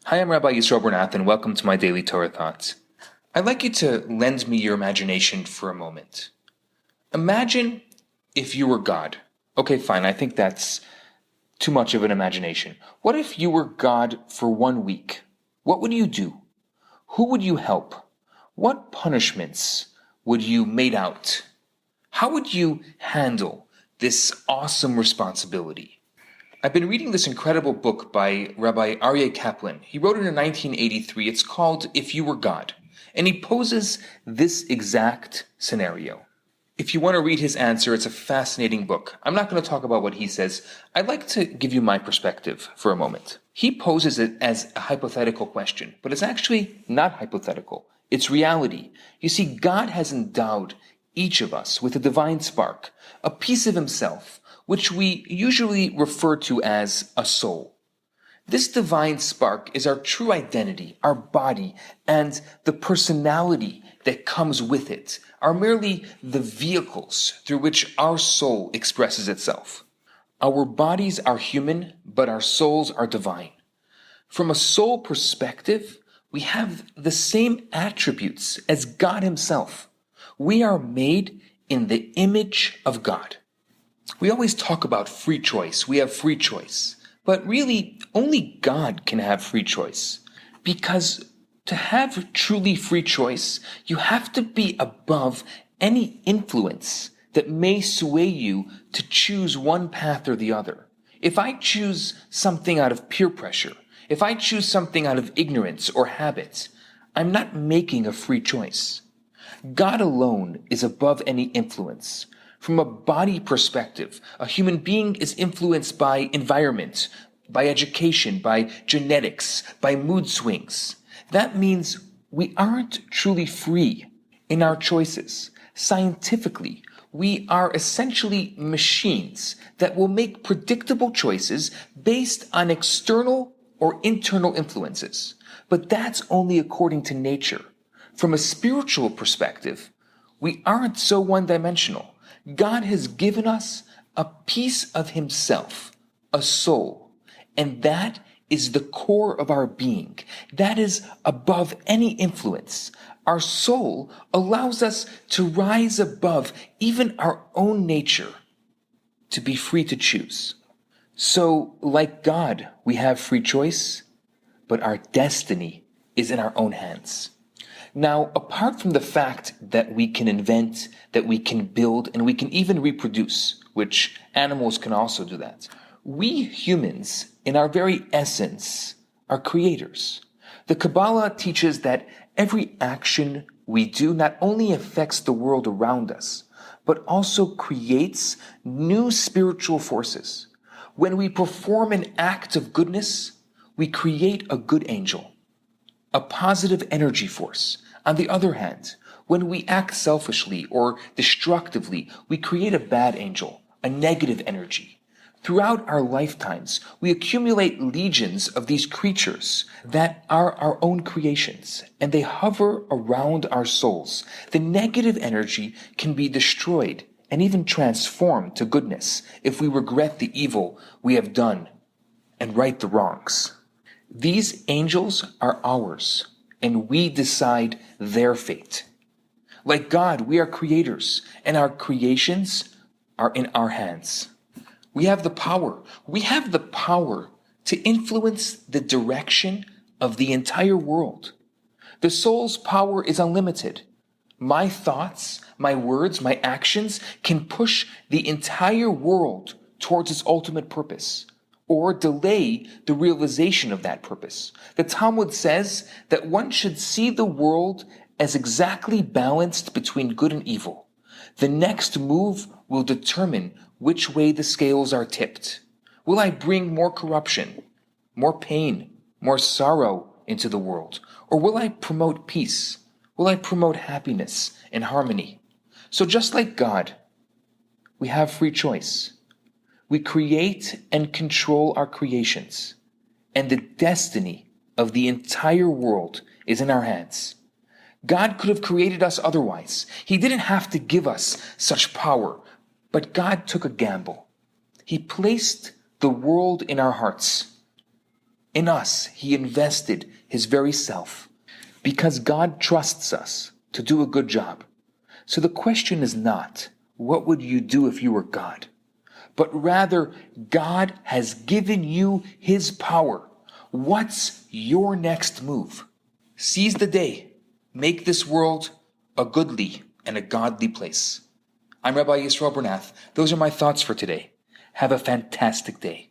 Hi, I'm Rabbi Yisroel Bernath, and welcome to my Daily Torah Thoughts. I'd like you to lend me your imagination for a moment. Imagine if you were God. Okay, fine, I think that's too much of an imagination. What if you were God for 1 week? What would you do? Who would you help? What punishments would you mete out? How would you handle this awesome responsibility? I've been reading this incredible book by Rabbi Aryeh Kaplan. He wrote it in 1983. It's called If You Were God. And he poses this exact scenario. If you want to read his answer, it's a fascinating book. I'm not going to talk about what he says. I'd like to give you my perspective for a moment. He poses it as a hypothetical question, but it's actually not hypothetical. It's reality. You see, God has endowed each of us with a divine spark, a piece of himself, which we usually refer to as a soul. This divine spark is our true identity, our body, and the personality that comes with it are merely the vehicles through which our soul expresses itself. Our bodies are human, but our souls are divine. From a soul perspective, we have the same attributes as God himself. We are made in the image of God. We always talk about free choice. We have free choice. But really, only God can have free choice. Because to have truly free choice, you have to be above any influence that may sway you to choose one path or the other. If I choose something out of peer pressure, if I choose something out of ignorance or habit, I'm not making a free choice. God alone is above any influence. From a body perspective, a human being is influenced by environment, by education, by genetics, by mood swings. That means we aren't truly free in our choices. Scientifically, we are essentially machines that will make predictable choices based on external or internal influences. But that's only according to nature. From a spiritual perspective, we aren't so one-dimensional. God has given us a piece of himself, a soul, and that is the core of our being. That is above any influence. Our soul allows us to rise above even our own nature, to be free to choose. So, like God, we have free choice, but our destiny is in our own hands. Now, apart from the fact that we can invent, that we can build, and we can even reproduce, which animals can also do that, we humans, in our very essence, are creators. The Kabbalah teaches that every action we do not only affects the world around us, but also creates new spiritual forces. When we perform an act of goodness, we create a good angel, a positive energy force. On the other hand, when we act selfishly or destructively, we create a bad angel, a negative energy. Throughout our lifetimes, we accumulate legions of these creatures that are our own creations, and they hover around our souls. The negative energy can be destroyed and even transformed to goodness if we regret the evil we have done and right the wrongs. These angels are ours, and we decide their fate. Like God, we are creators, and our creations are in our hands. We have the power. We have the power to influence the direction of the entire world. The soul's power is unlimited. My thoughts, my words, my actions can push the entire world towards its ultimate purpose, or delay the realization of that purpose. The Talmud says that one should see the world as exactly balanced between good and evil. The next move will determine which way the scales are tipped. Will I bring more corruption, more pain, more sorrow into the world? Or will I promote peace? Will I promote happiness and harmony? So just like God, we have free choice. We create and control our creations, and the destiny of the entire world is in our hands. God could have created us otherwise. He didn't have to give us such power, but God took a gamble. He placed the world in our hearts. In us, he invested his very self because God trusts us to do a good job. So the question is not, what would you do if you were God? But rather, God has given you his power. What's your next move? Seize the day. Make this world a goodly and a godly place. I'm Rabbi Yisrael Bernath. Those are my thoughts for today. Have a fantastic day.